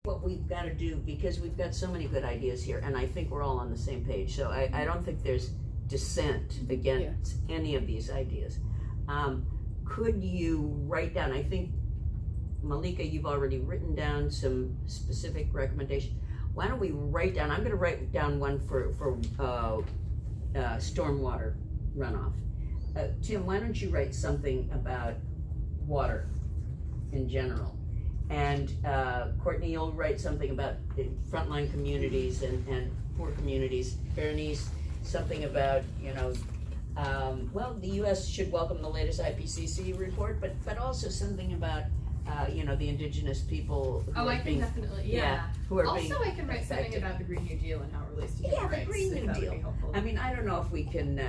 what we've got to do, because we've got so many good ideas here, and I think we're all on the same page, so I don't think there's dissent against any of these ideas. Could you write down, I think, Malika, you've already written down some specific recommendations. Why don't we write down, I'm gonna write down one for stormwater runoff. Tim, why don't you write something about water in general? And Courtney, you'll write something about frontline communities and poor communities. Bernice, something about, you know, well, the U.S. should welcome the latest IPCC report, but also something about, you know, the indigenous people. Oh, I can definitely, who are also, being I can write something about the Green New Deal and how it relates to human rights. the Green New Deal. I mean, I don't know if we can.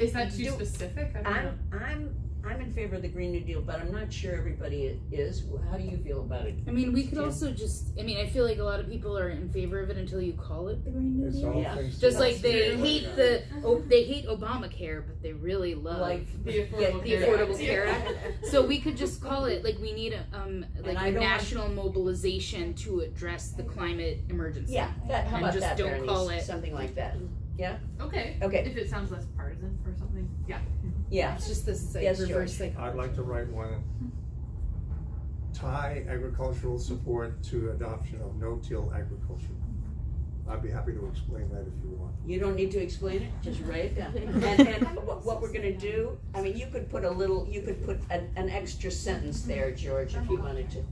Is that too specific? I don't know. I'm in favor of the Green New Deal, but I'm not sure everybody is. How do you feel about it? I mean, we could also just, I mean, I feel like a lot of people are in favor of it until you call it the Green New Deal. Yeah. Just like they hate they hate Obamacare, but they really love the Affordable Care Act. So we could just call it, like, we need a national mobilization to address the climate emergency. Yeah, how and about just that, don't Bernice? call it Something like that. Yeah? Okay. If it sounds less partisan or something. Yeah. It's just this Yes, reverse George. psychology. I'd like to write one. Tie agricultural support to adoption of no-till agriculture. I'd be happy to explain that if you want. You don't need to explain it, just write it down. And what we're gonna do, I mean, you could put an extra sentence there, George, if you wanted to.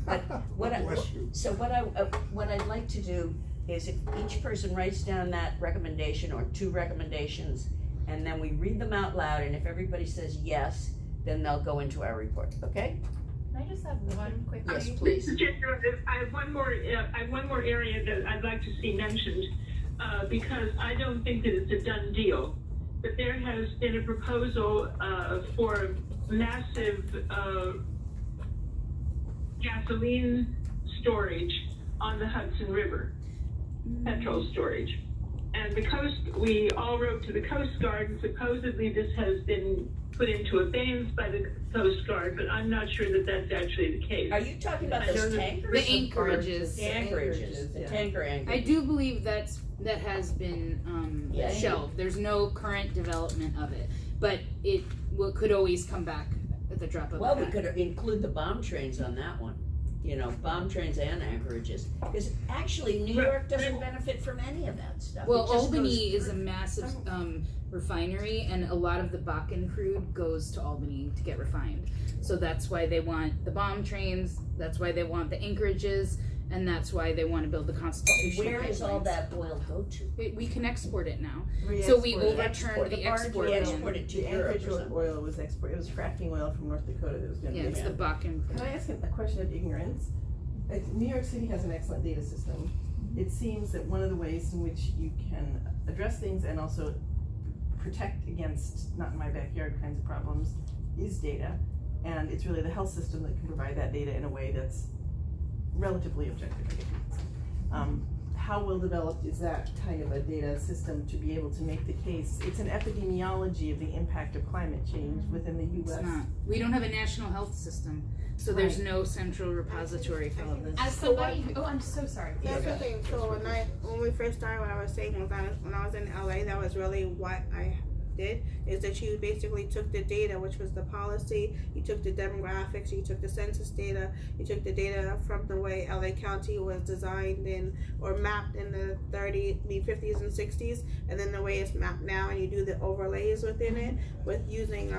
But what I'd like to do is if each person writes down that recommendation or two recommendations, and then we read them out loud, and if everybody says yes, then they'll go into our report, okay? Can I just have one quick Yes, thing? please. I have one more area that I'd like to see mentioned, because I don't think that it's a done deal. But there has been a proposal for massive gasoline storage on the Hudson River, petrol storage. And the coast, we all wrote to the Coast Guard, and supposedly this has been put into abeyance by the Coast Guard, but I'm not sure that that's actually the case. Are you talking about those tankers? The anchorages. The anchorages, the tanker anchors. I do believe that has been Yeah. shelved. There's no current development of it, but it could always come back at the drop of a Well, we hat. could include the bomb trains on that one, you know, bomb trains and anchorages, because actually New York doesn't benefit from any of that stuff. Well, It just Albany goes is a massive refinery, and a lot of the Bakken crude goes to Albany to get refined. So that's why they want the bomb trains, that's why they want the anchorages, and that's why they want to build the Constitution. Where does all pipelines. that oil go to? We can export it now. So we overturned the export We ban. exported to The Europe or anchorage something. oil was export. It was fracking oil from North Dakota that was going to Yeah, be. it's the Bakken. Can I ask a question of ignorance? New York City has an excellent data system. It seems that one of the ways in which you can address things and also protect against not in my backyard kinds of problems is data, and it's really the health system that can provide that data in a way that's relatively objective, I guess. How well developed is that kind of a data system to be able to make the case? It's an epidemiology of the impact of climate change within the U.S. It's not. We don't have a national health system, so there's no central repository for all of this. As somebody, I'm so sorry. That's the thing. So when we first started, what I was saying was when I was in LA, that was really what I did, is that you basically took the data, which was the policy, you took the demographics, you took the census data, you took the data from the way LA County was designed in or mapped in the 50s and 60s, and then the way it's mapped now, and you do the overlays within it with using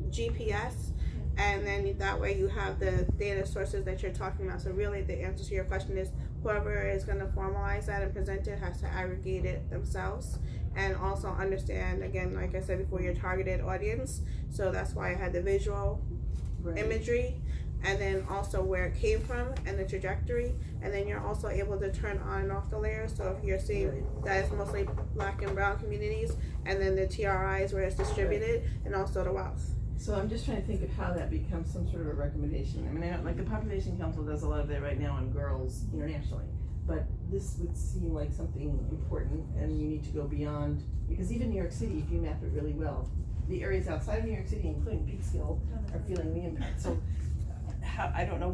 GPS. And then that way you have the data sources that you're talking about. So really the answer to your question is whoever is going to formalize that and present it has to aggregate it themselves and also understand, again, like I said before, your targeted audience. So that's why I had the visual imagery, and then also where it came from and the trajectory. And then you're also able to turn on and off the layers. So if you're seeing that it's mostly Black and brown communities, and then the TRIs where it's distributed, and also the wealth. So I'm just trying to think of how that becomes some sort of a recommendation. I mean, like the Population Council does a lot of that right now on girls internationally, but this would seem like something important, and you need to go beyond, because even New York City, if you map it really well, the areas outside of New York City, including Peekskill, are feeling the impact. So I don't know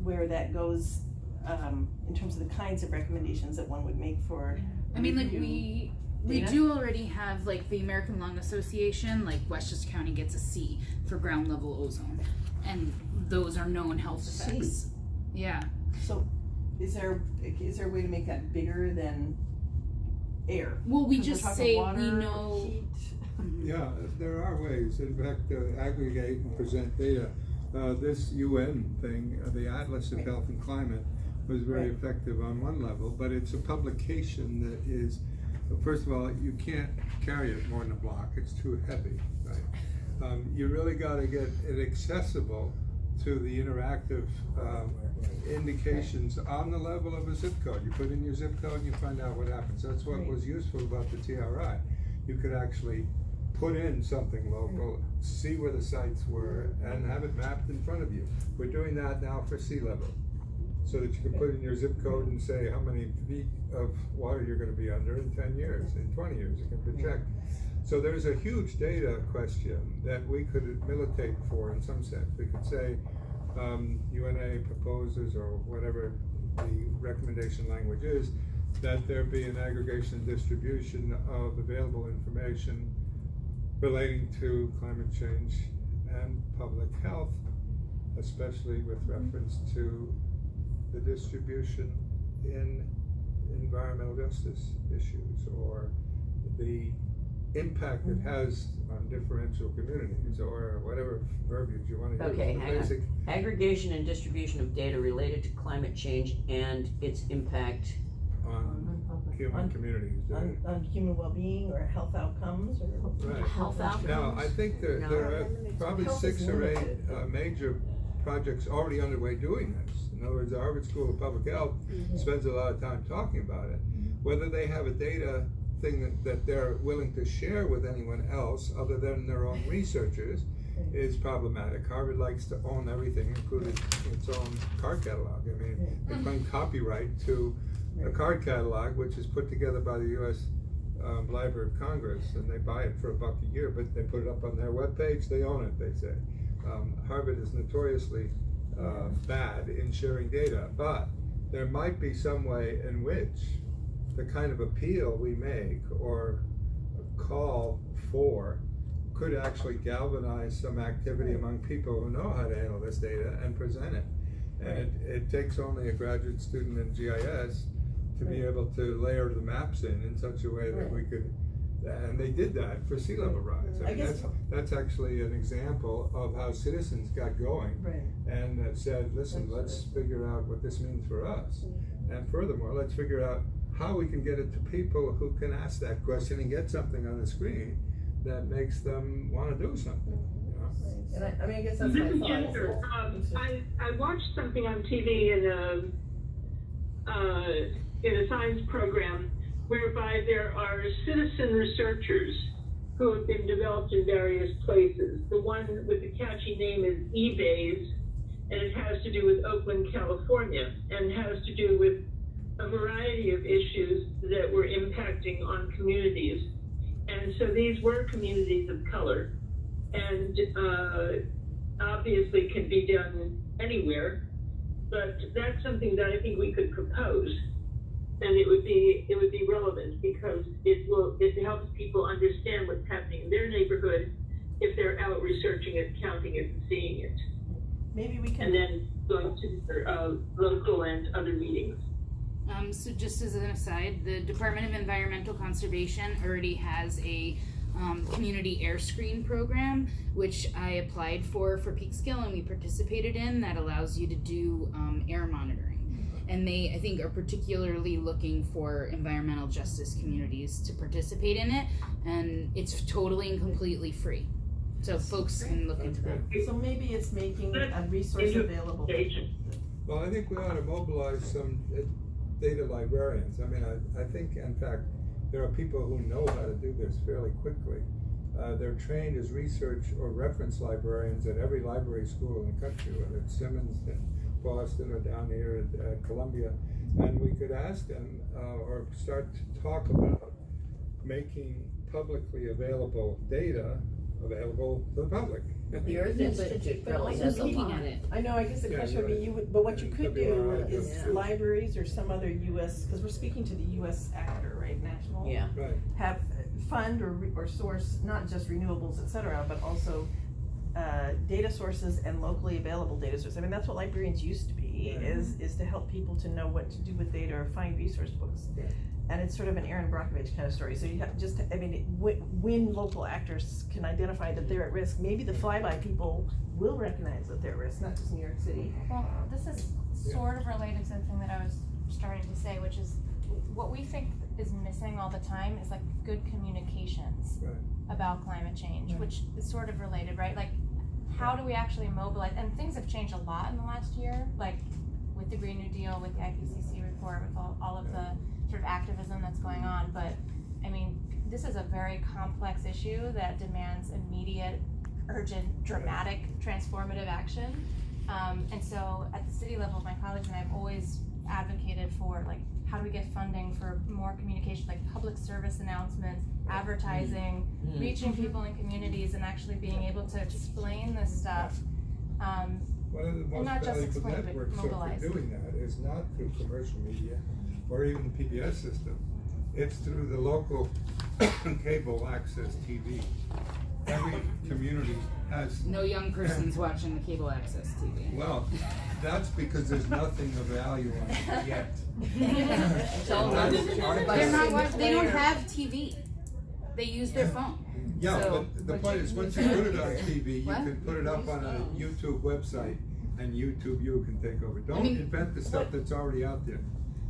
where that goes in terms of the kinds of recommendations that one would make for. I mean, like review we data? do already have like the American Lung Association, like Westchester County gets a C for ground level ozone, and those are known health effects. Yeah. So, is there a way to make that bigger than air? Well, we 'Cause we're just talking say water, we know. heat. Yeah, there are ways, in fact, aggregate and present data. This UN thing, the Atlas of Health and Climate, was very Right. effective on one level, but it's a publication that is, first of all, you can't carry it more than a block, it's too heavy, right? You really gotta get it accessible to the interactive indications on the level of a zip code. You put in your zip code and you find out what happens. That's what Right. was useful about the TRI. You could actually put in something local, see where the sites were, and have it mapped in front of you. We're doing that now for sea level, so that you can put in your zip code and say how many feet of water you're gonna be under in 10 years, in 20 years, you can project. So there's a huge data question that we could militate for in some sense. We could say, UNA proposes, or whatever the recommendation language is, that there be an aggregation and distribution of available information relating to climate change and public health, especially with reference to the distribution in environmental justice issues, or the impact it has on differential communities, or whatever verbiage you want to use. Okay, The hang on. basic- Aggregation and distribution of data related to climate change and its impact. on human communities. On human well-being or health outcomes or. Right. Health outcomes? Now, I think there are probably Health 6 is or 8 limited. major projects already underway doing this. In other words, the Harvard School of Public Health spends a lot of time talking about it. Whether they have a data thing that they're willing to share with anyone else other than their own researchers is problematic. Harvard likes to own everything, including its own card catalog. I mean, they claim copyright to a card catalog, which is put together by the U.S. Library of Congress, and they buy it for $1 a year, but they put it up on their webpage, they own it, they say. Harvard is notoriously bad in sharing data, but there might be some way in which the kind of appeal we make or call for could actually galvanize some activity among people who know how to handle this data and present it. And it takes only a graduate student in GIS to be able to layer the maps in such a way that we could, and they did that for sea level rise. I mean, that's actually an example of how citizens got going and said, listen, let's figure out what this means for us. And furthermore, let's figure out how we can get it to people who can ask that question and get something on the screen that makes them want to do something. You know? And I mean, I guess that's This my is thought. Jennifer. I watched something on TV in a science program whereby there are citizen researchers who have been developed in various places. The one with the catchy name is eBays, and it has to do with Oakland, California, and has to do with a variety of issues that were impacting on communities. And so these were communities of color, and obviously can be done anywhere, but that's something that I think we could propose, and it would be relevant because it helps people understand what's happening in their neighborhood if they're out researching it, counting it, and seeing it, Maybe we can. and then going to their local and other meetings. So just as an aside, the Department of Environmental Conservation already has a community air screen program, which I applied for Peekskill and we participated in, that allows you to do air monitoring. And they, I think, are particularly looking for environmental justice communities to participate in it, and it's totally and completely free. So folks can look into that. So maybe it's making a resource available. Well, I think we ought to mobilize some data librarians. I mean, I think, in fact, there are people who know how to do this fairly quickly. They're trained as research or reference librarians at every library school in the country, whether it's Simmons in Boston or down here at Columbia. And we could ask them or start to talk about making publicly available data available to the public. The Earth Institute but probably also has a looking lot. at it. I know, I guess the Yeah, question you're would be, but what you could do is Yeah. libraries or some other US, because we're speaking to the US actor, right, national? Yeah, Right. Have fund or source, not just renewables, et cetera, but also data sources and locally available data sources. I mean, that's what librarians used to be, Right. is to help people to know what to do with data or find resource books. Right. And it's sort of an Aaron Brockovich kind of story. So you have just, I mean, when local actors can identify that they're at risk, maybe the flyby people will recognize that they're at risk, not just New York City. Well, this is sort of related to the thing that I was starting to say, which is what we think is missing all the time is like good communications Right. about climate change, Right. which is sort of related, right? Like, how do we actually mobilize? And things have changed a lot in the last year, like with the Green New Deal, with the IPCC report, with all of the sort of activism that's going on. But I mean, this is a very complex issue that demands immediate, urgent, dramatic, transformative action. And so at the city level, my colleagues and I have always advocated for like, how do we get funding for more communication, like public service announcements, advertising, reaching people in communities and actually being able to explain this stuff. One of the most not just valuable explain, but networks mobilize. for doing that is not through commercial media or even the PBS system. It's through the local cable access TV. Every community has, No young person's watching the cable access TV. well, that's because there's nothing of value on it yet. it's all That's about our- They're not watching, they don't Player. have TV. They use their phone. Yeah, So- but the point is, once you put it on TV, you What? can put it up on a YouTube website, and YouTube U can take over. Don't mean- invent the stuff that's already out there.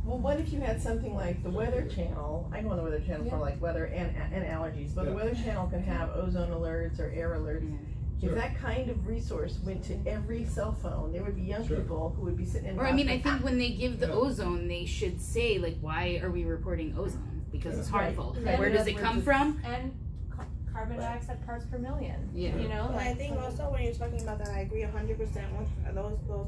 Well, what if you had something like the Weather Channel? I go on the Weather Channel for like weather and allergies, but the Yeah. Weather Channel can have ozone alerts or air alerts. Sure. If that kind of resource went to every cell phone, there would be young Sure. people who would be sitting in. Or I mean, I hospitals. think when they give the Yeah. ozone, they should say like, why are we reporting ozone? Because it's Right. harmful. Right. Where In does other it words, come it's- from? And carbon dioxide parts per million. Yeah. You know, But I like think also when you're talking about that, I agree 100% with those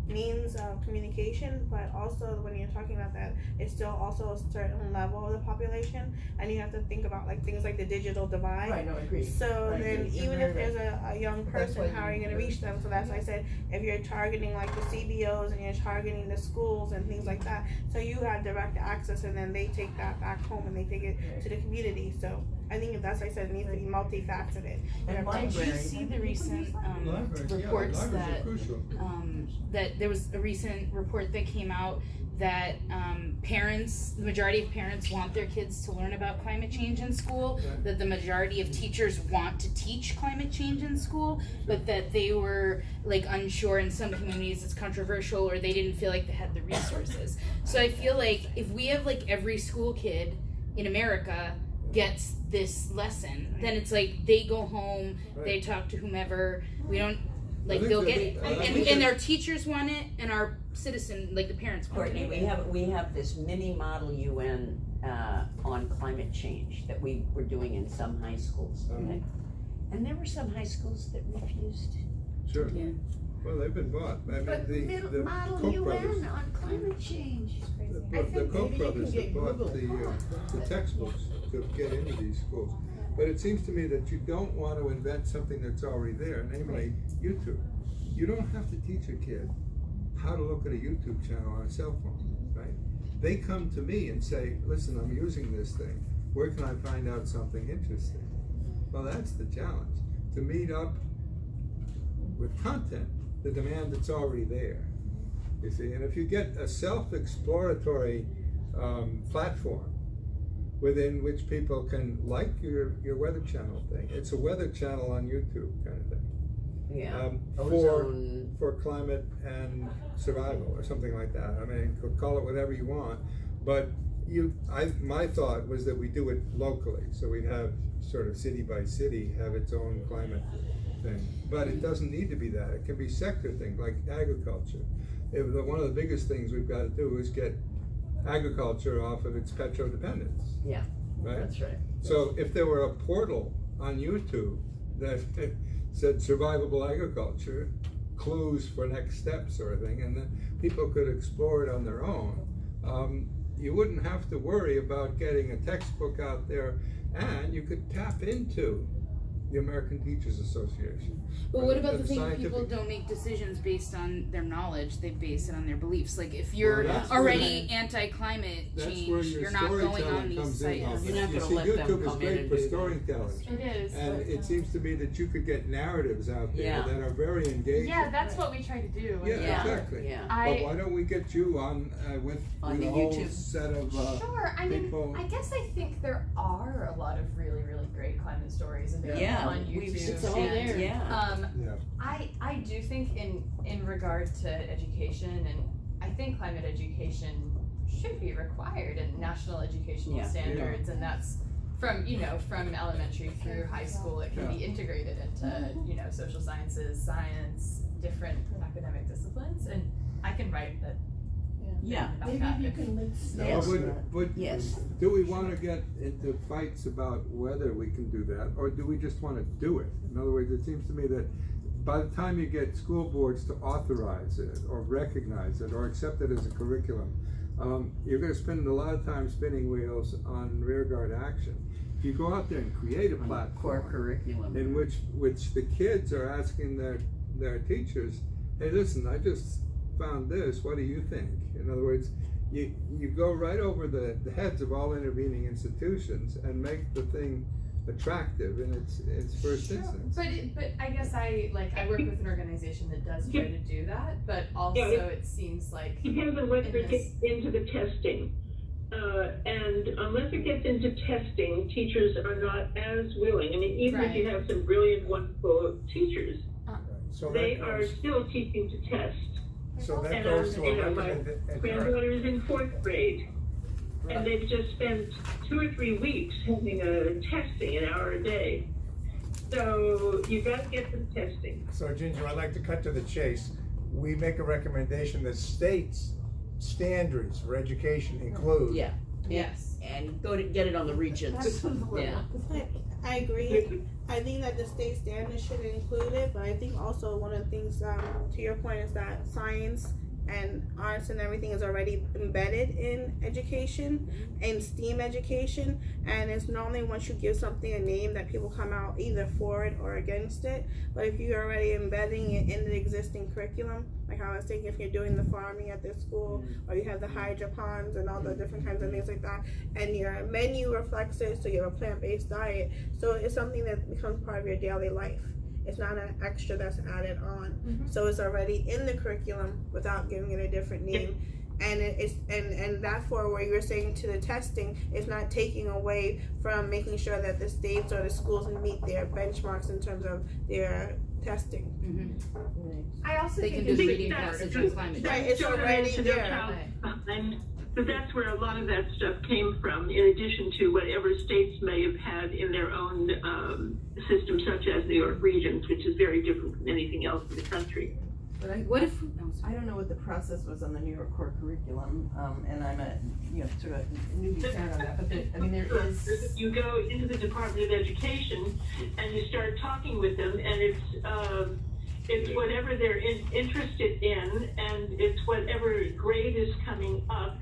means of communication, but also when you're talking about that, it's still also a certain level of the population, and you have to think about like things like the digital divide. Right, no, I agree. So Right, then you're even very if there's a young That's person, why how are you you- gonna reach them? So that's why I said, if you're targeting like the CBOs and you're targeting the schools and things like that, so you have direct access and then they take that back home and they take it to the community. So I think that's why I said it needs to be multifaceted. And Did you libraries. see the recent Libraries, reports libraries that are crucial. that there was a recent report that came out that parents, the majority of parents want their kids to learn about climate change in school, Okay. that the majority of teachers want to teach climate change in school, but that they were like unsure in some communities it's controversial or they didn't feel like they had the resources. So I feel like if we have like every school kid in America gets this lesson, then it's like they go home, they talk to whomever, we don't like think they'll that get it, I think and that- our teachers want it, and our citizen, like the parents want Courtney, it. we have this mini model UN on climate change that we were doing in some high schools, okay? And there were some high schools that refused. Sure. Yeah. Well, they've been bought. I mean, But the model Koch UN brothers, on climate change. I the think Koch maybe you brothers can get have bought Google. the textbooks to get into these schools. But it seems to me that you don't want to invent something that's already there, namely YouTube. You don't have to teach a kid how to look at a YouTube channel on a cell phone, right? They come to me and say, listen, I'm using this thing. Where can I find out something interesting? Well, that's the challenge, to meet up with content, the demand that's already there, you see. And if you get a self-exploratory platform within which people can, like your Weather Channel thing, it's a Weather Channel on YouTube kind of thing. Yeah. For Ozone. climate and survival or something like that. I mean, call it whatever you want, but my thought was that we do it locally, so we'd have sort of city by city have its own climate thing. But it doesn't need to be that. It can be sector things like agriculture. One of the biggest things we've got to do is get agriculture off of its petro-dependence. Yeah, right? that's right. So if there were a portal on YouTube that said survivable agriculture, clues for next steps sort of thing, and then people could explore it on their own, you wouldn't have to worry about getting a textbook out there, and you could tap into the American Teachers Association. But what about the thing scientific- people don't make decisions based on their knowledge, they base it on their beliefs. Like if you're Well, that's already where- anti-climate That's change, where your you're not going on storytelling these comes in. sites. You're not You gonna see, let them YouTube is come in great and for do that. storytelling. It is. And it seems to me that you could get narratives out there Yeah. that are very engaging. Yeah, that's what we try to do. Yeah, Yeah. exactly. Yeah. But why don't we get you on with On the a whole YouTube. set of Sure, I mean, people? I guess I think there are a lot of really, really great climate stories available Yeah, on YouTube. it's all and, there. Yeah. Yeah. I do think in regard to education, and I think climate education should be required in national educational Yeah. standards, and that's from elementary through high school. It can be integrated into social sciences, science, different academic disciplines, and I can write that. Yeah. about Maybe that you if- can link Yes. stats to that. But Yes. do we want to get into fights about whether we can do that, or do we just want to do it? In other words, it seems to me that by the time you get school boards to authorize it, or recognize it, or accept it as a curriculum, you're going to spend a lot of time spinning wheels on rearguard action. If you go out there and create a Core platform curriculum. in which the kids are asking their teachers, hey, listen, I just found this, what do you think? In other words, you go right over the heads of all intervening institutions and make the thing attractive in its first instance. But I guess I work with an organization that does try to do that, but also it seems like Depends on whether in it this- gets into the testing. And unless it gets into testing, teachers are not as willing. I mean, even if you have some brilliant, wonderful teachers, So they that are goes, still teaching to test. so that And goes to a my recommendation. granddaughter is in 4th grade, and they've just spent 2 or 3 weeks having a testing, an hour a day. So you got to get to the testing. So Ginger, I'd like to cut to the chase. We make a recommendation that states standards for education include. Yeah. Yes. And get it on the regions. Yeah. I agree. I think that the state standards should include it, but I think also one of the things, to your point, is that science and arts and everything is already embedded in education, in STEAM education, and it's not only once you give something a name that people come out either for it or against it, but if you're already embedding it in the existing curriculum, like I was thinking if you're doing the farming at this school, or you have the hydroponics and all the different kinds of things like that, and your menu reflects it, so you have a plant-based diet, so it's something that becomes part of your daily life. It's not an extra that's added on. So it's already in the curriculum without giving it a different name. And and therefore what you're saying to the testing is not taking away from making sure that the states or the schools meet their benchmarks in terms of their testing. I also They think can do it's the reading passage on climate Right, change. it's already there. And so that's where a lot of that stuff came from, in addition to whatever states may have had in their own system, such as New York Regions, which is very different from anything else in the country. But What if, I don't know what the process was on the New York core curriculum, and I'm a, sort of newbie fan on that, but there is. You go into the Department of Education and you start talking with them, and it's whatever they're interested in, and it's whatever grade is coming up,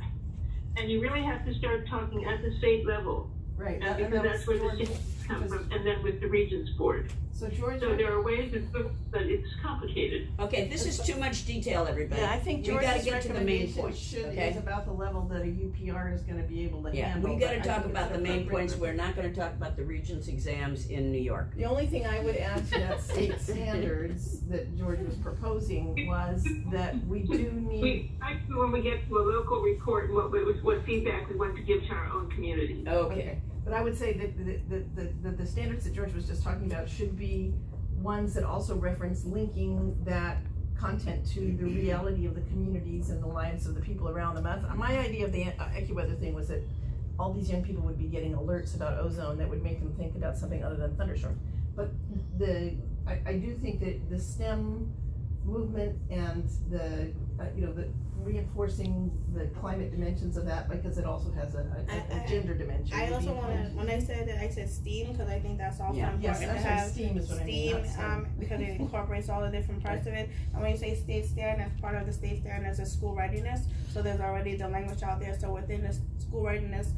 and you really have to start talking at the state level, Right, and because that's where the states come from, and then with the Regents Board. So George. So there are ways of, but it's complicated. Okay, this is too much detail, everybody. Yeah, I think We gotta George's get to the main recommendation points, is okay? about the level that a UPR is gonna be able to Yeah, handle. we but gotta I talk think about it's the main appropriate. points. We're not gonna talk about the Regents exams in New York. The only thing I would add to that state standards that George was proposing was that we do need. When we get to a local report, what feedback we want to give to our own community. Okay. But I would say that the standards that George was just talking about should be ones that also reference linking that content to the reality of the communities and the lives of the people around them. My idea of the AccuWeather thing was that all these young people would be getting alerts about ozone that would make them think about something other than thunderstorms. But I do think that the STEM movement and the the reinforcing the climate dimensions of that, because it also has a gender dimension. I also wanna, when I said that, I said STEAM, cause I think that's also Yeah. important Yes, to I'm have. sorry, STEAM is what I mean, STEAM, not STEM. because it incorporates all the different parts of it. And when you say state standards, part of the state standards is school readiness. So there's already the language out there. So within the school readiness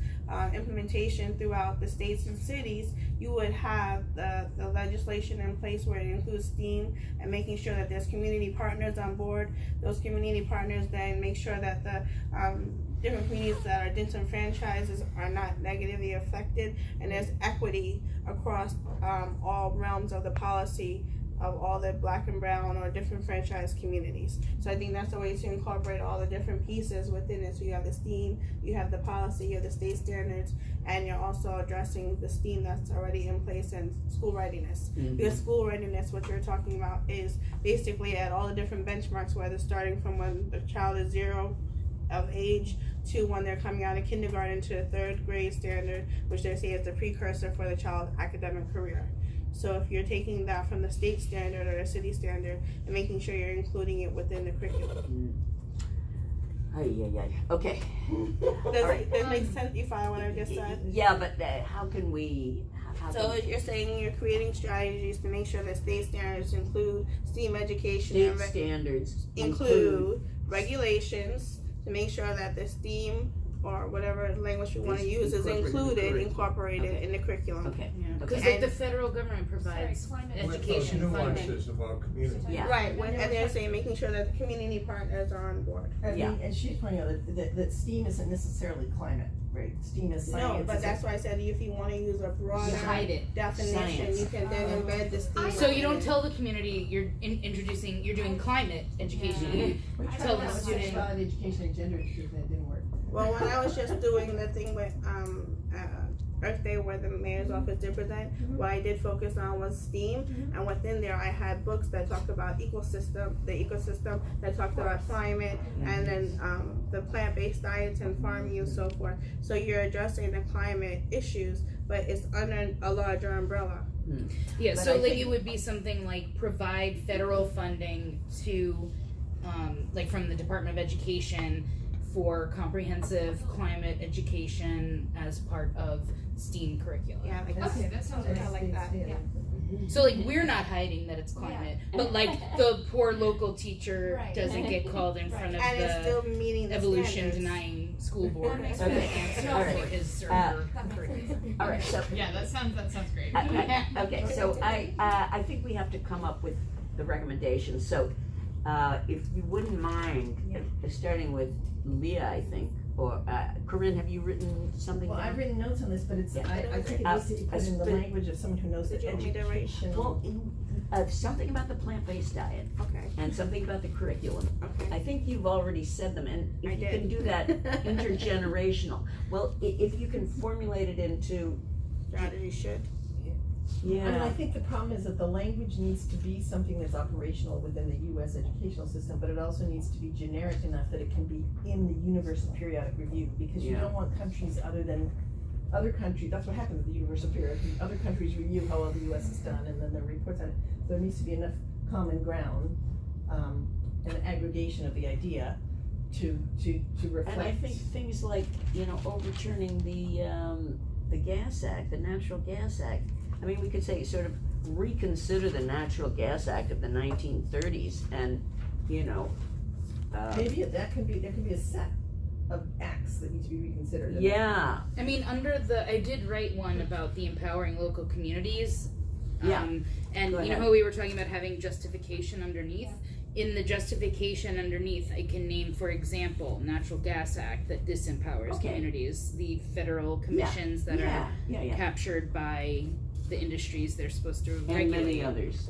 implementation throughout the states and cities, you would have the legislation in place where it includes STEAM and making sure that there's community partners on board. Those community partners then make sure that the different communities that are disenfranchised are not negatively affected, and there's equity across all realms of the policy of all the black and brown or different franchise communities. So I think that's the way to incorporate all the different pieces within it. So you have the STEAM, you have the policy, you have the state standards, and you're also addressing the STEAM that's already in place and school readiness. Because school readiness, what you're talking about, is basically at all the different benchmarks, whether starting from when the child is 0 of age to when they're coming out of kindergarten to the 3rd grade standard, which they say is the precursor for the child's academic career. So if you're taking that from the state standard or the city standard and making sure you're including it within the curriculum. Okay. Does it make sense? You follow what I just said? Yeah, but how can we? How So can you're saying you're creating strategies to make sure that state standards include STEAM education state and standards include regulations to make sure that the STEAM or whatever language you want to use is incorporated in the curriculum. Okay. Because Okay. like the federal government provides education With those funding. nuances about community. Yeah. Right, and they're saying making sure that the community partners are on board. Yeah. And she's pointing out that STEAM isn't necessarily climate, right? STEAM is science. No, but that's why I said if you want to use a broader Hide it. definition, Science. you can then embed the STEAM. So you don't tell the community you're introducing, you're doing climate education. We Tell tried the that with student- sexuality education and gender education, and it didn't work. Well, when I was just doing the thing with Earth Day where the mayor's office did present, what I did focus on was STEAM, and within there I had books that talked about the ecosystem that talked about climate, and then the plant-based diets and farming and so forth. So you're addressing the climate issues, but it's under a larger umbrella. Yeah, But so I like think- it would be something like provide federal funding to, like from the Department of Education for comprehensive climate education as part of STEAM curriculum. Yeah, like Okay, that sounds I like that. Yeah. So like we're not hiding that it's climate, but like the poor local teacher Right. doesn't get called in front of and it's the still meeting the evolution standards. denying school board That makes for sense. answer All right. for his or Uh, her curriculum. All right. So Yeah, that sounds great. okay. So I think we have to come up with the recommendations. So if you wouldn't mind starting with Leah, I think, or Corinne, have you written something? Well, down? I've written notes on this, but it's, I think it Uh, needs to be put in the but- language of someone who knows Did you want me to write? education. Well, something about the plant-based diet Okay, and something about the curriculum. okay. I think you've already said them, and I if you did. can do that intergenerational. Well, if you can formulate it into, Strategy should. I mean, I yeah, think the problem is that the language needs to be something that's operational within the US educational system, but it also needs to be generic enough that it can be in the universal periodic review, because you Yeah. don't want countries other countries, that's what happened with the universal periodic review. Other countries review how well the US has done, and then their reports on it. There needs to be enough common ground, and an aggregation of the idea to reflect. and I think things like, overturning the Gas Act, the Natural Gas Act. I mean, we could say sort of reconsider the Natural Gas Act of the 1930s and, Maybe there can be a set of acts that need to be reconsidered. yeah, I mean, I did write one about the empowering local communities. Yeah. And Go you know ahead. how we were talking about having justification underneath? In the justification underneath, I can name, for example, Natural Gas Act that disempowers Okay. communities, the federal commissions that are yeah. captured by the industries they're supposed to regulate. And many others.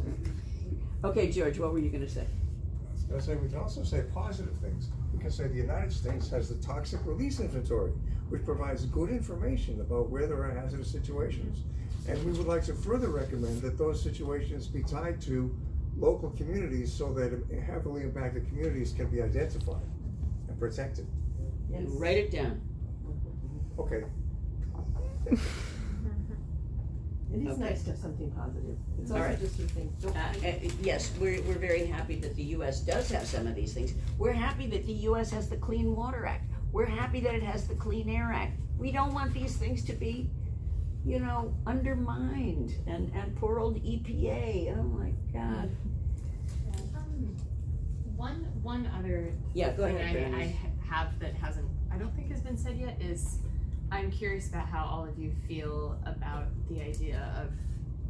Okay, George, what were you gonna say? I was gonna say, we can also say positive things. We can say the United States has the toxic release inventory, which provides good information about where there are hazardous situations. And we would like to further recommend that those situations be tied to local communities so that heavily impacted communities can be identified and protected. Yes. Write it down. Okay. It is Okay. nice to have something positive. It's All also right. just your thing. Yes, we're very happy that the US does have some of these things. We're happy that the US has the Clean Water Act. We're happy that it has the Clean Air Act. We don't want these things to be, undermined, and poor old EPA, oh my God. One other Yeah, go thing ahead, I Bernice. have that I don't think has been said yet is I'm curious about how all of you feel about the idea of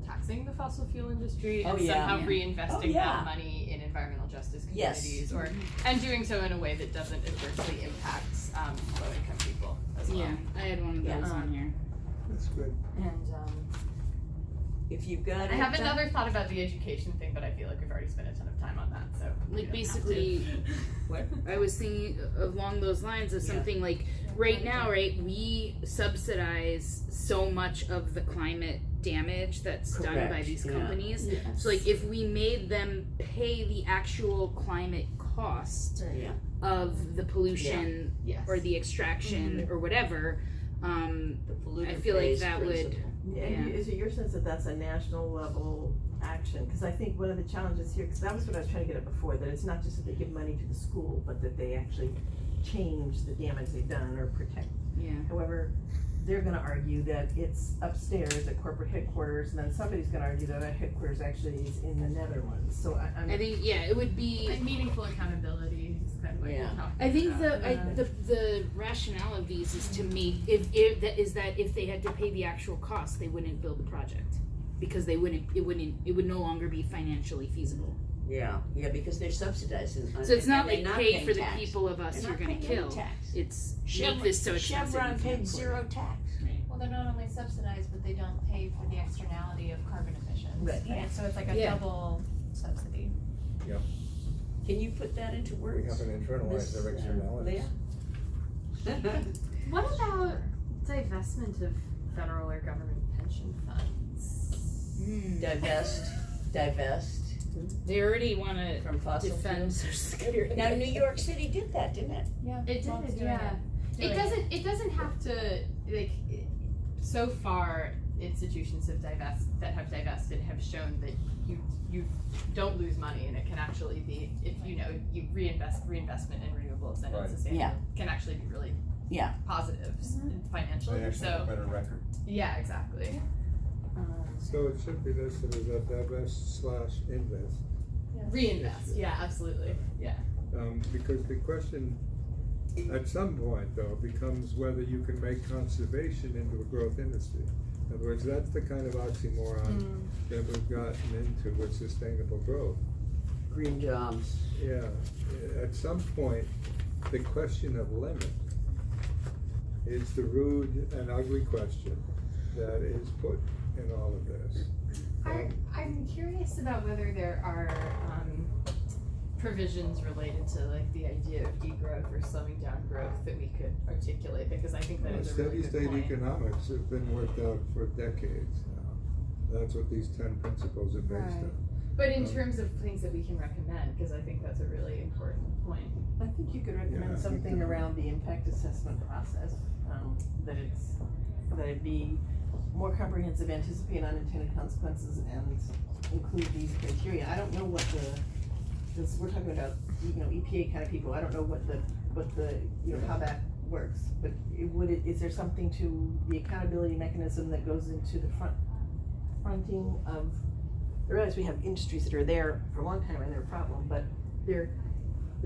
taxing the fossil fuel industry and Oh, yeah. somehow Yeah. reinvesting Oh, yeah. that money in environmental justice Yes. communities and doing so in a way that doesn't adversely impact low income people as well. Yeah, I had one of those Yeah. on here. That's good. And If you've got I have it, another thought about the education thing, but I feel like we've already spent a ton of time on that. So Like, you don't have basically, to. What? I was thinking along those lines of Yeah. something like right now, right? We subsidize so much of the climate damage that's done by Correct, these yeah. companies. Yes. So, like, if we made them pay the actual climate cost Yeah. of the pollution Yes. or the extraction or whatever, The polluter I feel like pays that would- principle. And is it your sense that that's a national level action? Because I think one of the challenges here, because that was what I was trying to get at before, that it's not just that they give money to the school, but that they actually change the damage they've done or protect. yeah. However, they're gonna argue that it's upstairs at corporate headquarters, and then somebody's gonna argue that our headquarters actually is in the Netherlands, so I'm. I think, yeah, it would be. And meaningful accountability is kind of what Yeah. you're talking I think about. the rationale of these is to make if they had to pay the actual cost, they wouldn't build the project because it would no longer be financially feasible. Yeah, because they're subsidizing. So it's not and they're like pay paying for the tax. people of us They're you're not gonna paying any kill. tax. It's Chevron, make this so expensive. Chevron you can't paid afford zero it. tax. Well, they're not only subsidized, but they don't pay for the externality of carbon emissions. Right. Right. So it's like a Yeah. double subsidy. Can you put that into words? We haven't internalized their externalities. Leah? What about divestment of federal or government pension funds? Divest They already want to from fossil defend fuels. Social Security. Now, New York City did that, didn't it? Yeah. It well, it's did, doing yeah. Doing It doesn't have to so far institutions that have divested have shown that you don't lose money, and it can actually be if you reinvestment in renewables and Right. sustainable Yeah. can actually be really Yeah. positive They financially. actually have a So better record. yeah, exactly. So it should be listed as a divest/invest. Reinvest, yeah, absolutely, yeah. Because the question at some point though becomes whether you can make conservation into a growth industry. In other words, that's the kind of oxymoron that we've gotten into with sustainable growth. Green jobs. Yeah, at some point, the question of limit is the rude and ugly question that is put in all of this. I'm curious about whether there are provisions related to like the idea of degrowth or slowing down growth that we could articulate, because I think that is a really good Steady-state point. economics have been worked out for decades now. That's what these 10 principles are based Right. on. But in terms of things that we can recommend, because I think that's a really important point. I think you could Yeah, I recommend think something that- around the impact assessment process, that it be more comprehensive, anticipate unintended consequences, and include these criteria. I don't know what because we're talking about, EPA kind of people, I don't know what the, how that works, but is there something to the accountability mechanism that goes into the fronting of, I realize we have industries that are there for a long time and they're a problem, but they're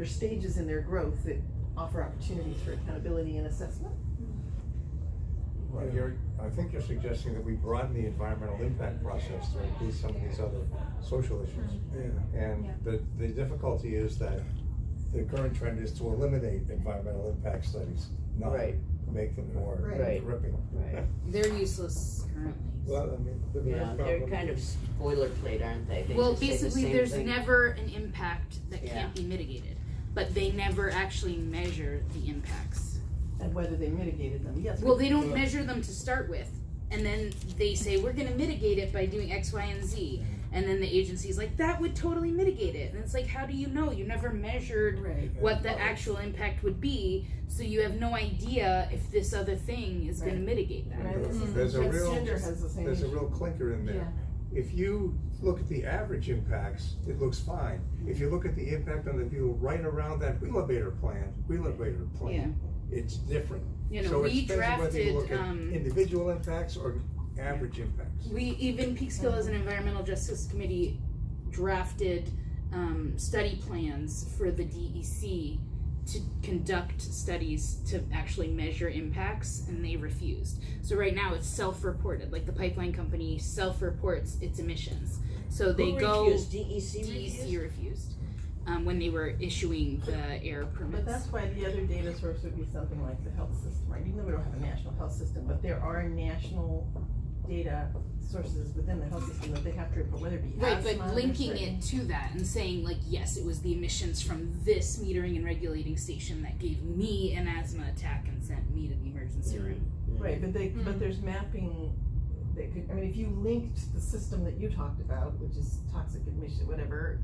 stages in their growth that offer opportunities for accountability and assessment. Well, I think you're suggesting that we broaden the environmental impact process to include some of these other social issues. Yeah. And the difficulty is that the current trend is to eliminate environmental impact studies, not Right. make them more Right. gripping. Right. They're useless currently. Well, I mean, the main Yeah, they're problem. kind of boilerplate, aren't they? They Well, just say the basically, same there's thing. never an impact that Yeah. can't be mitigated, but they never actually measure the impacts. And whether they mitigated them, yes. Well, they don't measure them to start with, and then they say we're going to mitigate it by doing X, Y, and Z, and then the agency's like, that would totally mitigate it, and it's like, how do you know? You never measured what the actual impact would be, so you have no idea if this other thing is going to mitigate that. There's a real Transgender has the same there's a issue. real clinker in there. If you look at the average impacts, it looks fine. If you look at the impact on the people right around that wheelabrator plant, it's different. You know, So we it depends whether you look drafted, at individual impacts or average impacts. even Peekskill as an environmental justice committee drafted study plans for the DEC to conduct studies to actually measure impacts, and they refused. So right now it's self-reported, like the pipeline company self-reports its emissions. So they Who refused? DEC DEC refused when they were issuing the air permits. But that's why the other data source would be something like the health system, right? Even though we don't have a national health system, but there are national data sources within the health system that they have to report, whether it be Right, asthma, but linking or it to that and saying, like, yes, it was the emissions from this metering and regulating station that gave me an asthma attack and sent me to the emergency room. right, but there's mapping that could, I mean, if you linked the system that you talked about, which is toxic emission, whatever,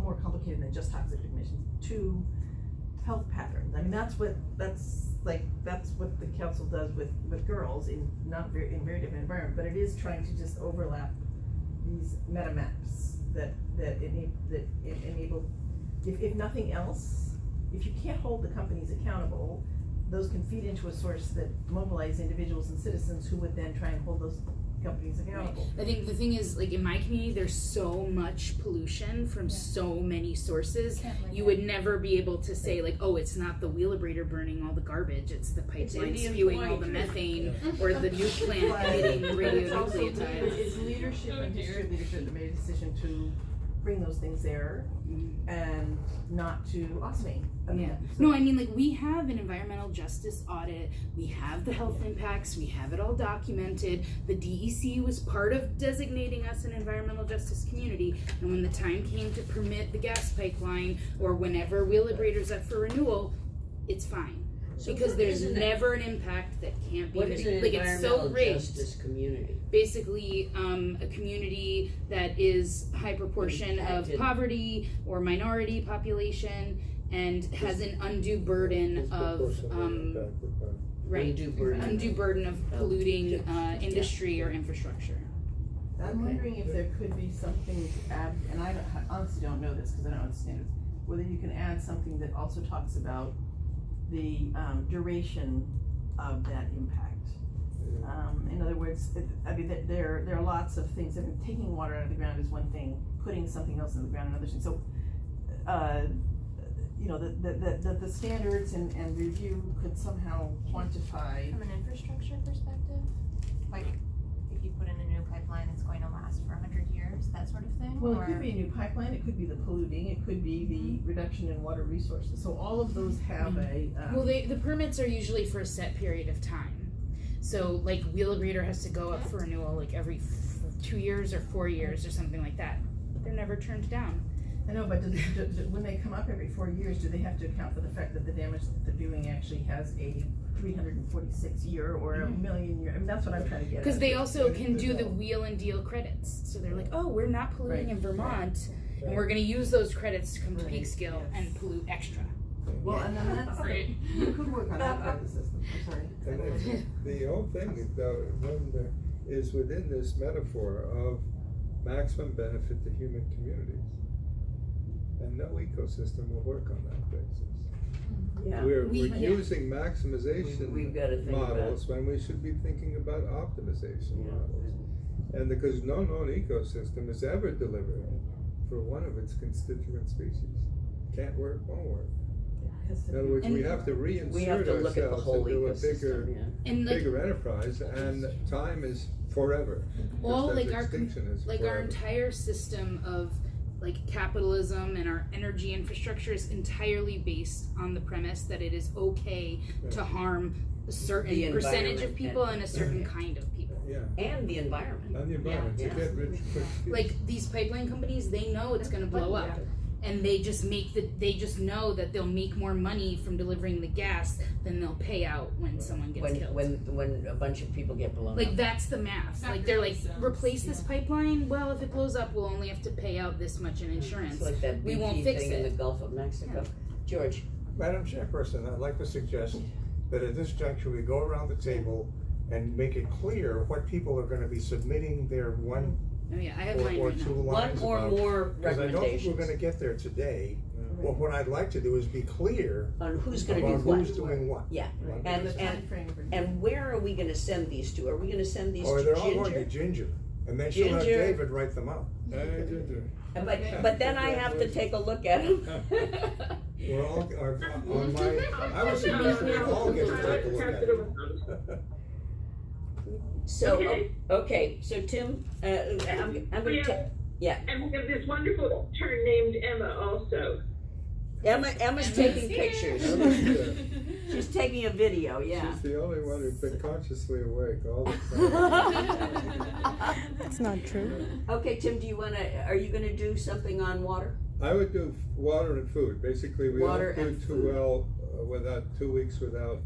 more complicated than just toxic emissions, to health patterns. I mean, that's what the council does with girls in very different environment, but it is trying to just overlap these meta maps that enable, if nothing else, if you can't hold the companies accountable, those can feed into a source that mobilize individuals and citizens who would then try and hold those companies accountable. I think the thing is, like, in my community, there's so much pollution from so many sources. You would never be able to say, like, oh, it's not the wheelabrator burning all the garbage, it's the pipeline Indian spewing point. all the methane, or the nuke plant emitting radionuclides. It's leadership and history of leadership that made a decision to bring those things there and not to automate. No, I mean, like, we have an environmental justice audit, we have the health impacts, we have it all documented. The DEC was part of designating us an environmental justice community, and when the time came to permit the gas pipeline, or whenever Wheelabrador's up for renewal, it's fine. So Because what there's is an- never an impact that can't be What is an mitigated. Like, it's so environmental rigged. justice community? Basically, a community that is high proportion of Impacted. poverty or minority population and has an undue burden of undue burden of polluting industry or infrastructure. I'm wondering if there could be something to add, and I honestly don't know this because I don't understand it, whether you can add something that also talks about the duration of that impact. In other words, there are lots of things. I mean, taking water out of the ground is one thing. Putting something else in the ground another thing. So, the standards and review could somehow quantify. From an infrastructure perspective, like if you put in a new pipeline, it's going to last for 100 years, that sort of thing? Well, it could be a new pipeline. It could be the polluting. It could be the reduction in water resources. So all of those have a. Well, the permits are usually for a set period of time. So, like, Wheelabrator has to go up for renewal like every 2 years or 4 years or something like that. They're never turned down. I know, but when they come up every 4 years, do they have to account for the fact that the damage that they're doing actually has a 346 year or a million year? I mean, that's what I'm trying to get at. Because they also can do the wheel and deal credits. So they're like, oh, we're not polluting in Vermont, and we're going to use those credits to come to Peekskill and pollute extra. Well, and then that's Right. You could work on that part of the system. I'm sorry. And the whole thing, though, is within this metaphor of maximum benefit to human communities. And no ecosystem will work on that basis. Yeah. We're We- using maximization We've gotta think models when we should be thinking about optimization Yeah. models. And because no known ecosystem is ever delivered for one of its constituent species. Can't work, won't work. In other words, And we have to We have reinsert to look at the ourselves whole into a ecosystem, bigger, yeah. And like bigger enterprise, and time is forever. all Just as like our extinction is our forever. entire system of like capitalism and our energy infrastructure is entirely based on the premise that it is okay to harm a certain The percentage of environment people and- and a certain kind of people. Yeah, And the environment. and the environment, to Yeah. get rich quick. Like these pipeline companies, they know it's going to blow up. and they just know that they'll make more money from delivering the gas than they'll pay out when someone gets killed. When a bunch of people get blown Like up. that's the math. That Like they're really like, sounds- replace this pipeline. Well, if it blows up, we'll only have to pay out this much in insurance. It's like that We BP won't fix thing in it. the Gulf of Mexico. George, Madam Chairperson, I'd like to suggest that at this juncture, we go around the table and make it clear what people are gonna be submitting their one Oh yeah, I have or mine right two now. one lines or about. more Because I don't think recommendations we're gonna get there today. What I'd like to do is be clear on who's gonna do about what. who's doing what. Yeah, Right. and, The and, timeframe for- and where are we gonna send these to? Are we gonna send these Or to they're all going Ginger? to Ginger, and then she'll have Ginger. David write them up. Ginger. But then I have to take a look at them. We're all, on my, I would suggest that we all get to take a look at it. So, Okay. okay, so Tim, I'm gonna take, yeah, And we have this wonderful intern named Emma also. Emma's taking pictures. Emma's here. She's taking a video, yeah. She's the only one who's been consciously awake all the time. That's not true. Okay, Tim, are you gonna do something on water? I would do water and food. Basically, we Water don't do and too food. well without 2 weeks without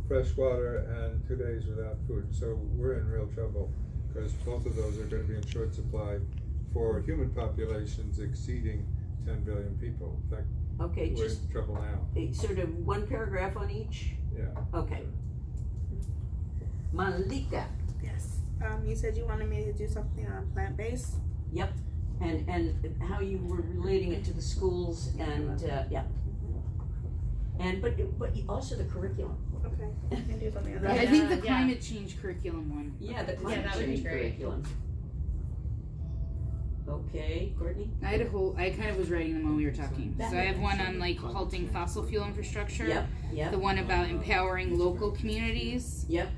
fresh water and 2 days without food. So we're in real trouble because both of those are going to be in short supply for human populations exceeding 10 billion people. In fact, Okay, we're just in trouble now. sort of one paragraph on each? Yeah. Okay. Malika, Yes. You said you wanted me to do something on plant-based. yep, and how you were relating it to the schools and, yeah. And, but also the curriculum. Okay. I can do something on Right. that. I think the Yeah. climate change curriculum one. Yeah, the climate that would be change great. curriculum. Okay, Courtney? I kind of was writing them while we were talking. So I have one on like halting fossil fuel infrastructure. Yep, yep, The one about empowering local communities. yep,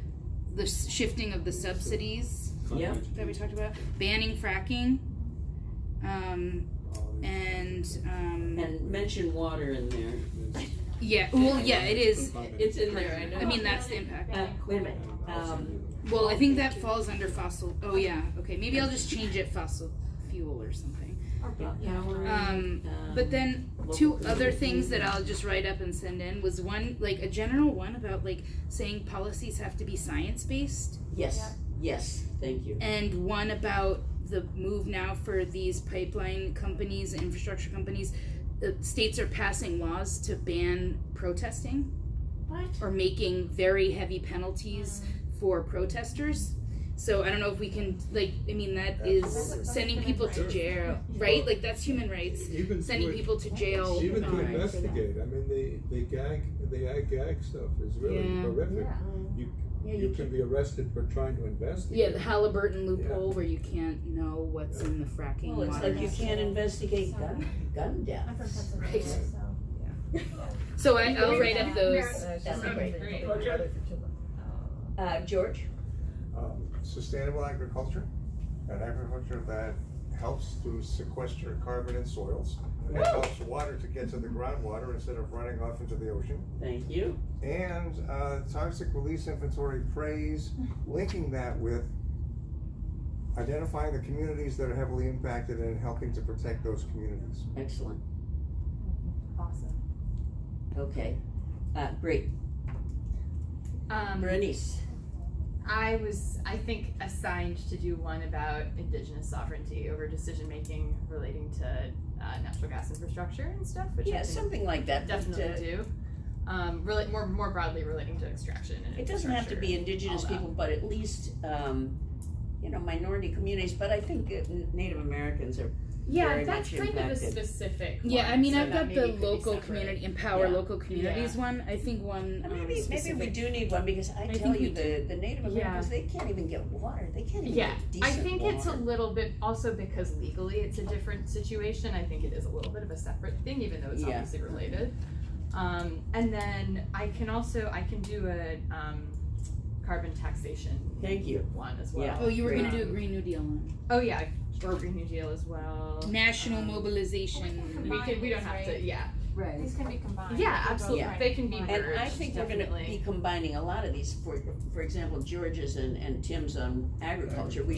The shifting of the subsidies yep. that we talked about. Banning fracking. And And mention water in there. yeah, well, yeah, it is. It's in there, I know. I mean, that's the impact. Wait a minute, Well, I think that falls under fossil. Oh yeah, okay. Maybe I'll just change it fossil fuel or something. But then two other things that I'll just write up and send in was one, like a general one about like saying policies have to be science based, Yes, yes, thank you. and one about the move now for these pipeline companies, infrastructure companies. The states are passing laws to ban protesting. What? Or making very heavy penalties for protesters. So I don't know if we can, like, I mean, that is sending people to jail, right? Like, that's human rights. Even Sending to, people to jail. even to investigate. I mean, the gag stuff is really Yeah. horrific. You can be arrested for trying to investigate. Yeah, the Halliburton loophole where you can't know what's in the fracking Well, it's water. like you can't investigate gun I'm from deaths. Pennsylvania, Right. so. So I'll write up those. That'd be great. Great. George? Sustainable agriculture, an agriculture that helps to sequester carbon in soils and helps water to get to the groundwater instead of running off into the ocean. Thank you. And toxic release inventory praise, linking that with identifying the communities that are heavily impacted and helping to protect those communities. Excellent. Awesome. Okay. Great. Berenice? I was, I think, assigned to do one about indigenous sovereignty over decision making relating to natural gas infrastructure and stuff, which I Yeah, can something like that. definitely do. Really, more broadly relating to extraction and It doesn't have to be indigenous all that. people, but at least, minority communities, but I think Native Americans are Yeah, very that's much kind of a impacted. specific Yeah, one, I mean, so I've that got maybe the could be local separate. community, empower Yeah. local communities one. I think one Maybe specific. we do need one, because I tell think you, we the Native Americans, they can't even get water, they can't even Yeah, get decent I think it's a water. little bit, also because legally it's a different situation, I think it is a little bit of a separate thing, even though it's Yeah. obviously related. And then I can do a carbon taxation Thank you. one as well. Yeah. Oh, you were Great. gonna do a Green New Deal one. Oh yeah, or Green New Deal as well. National mobilization. We don't have to, yeah. Right. These can be combined. Yeah, They both absolutely, Yeah. they can be merged, And I think we're gonna definitely. be combining a lot of these, for example, George's and Tim's on agriculture. We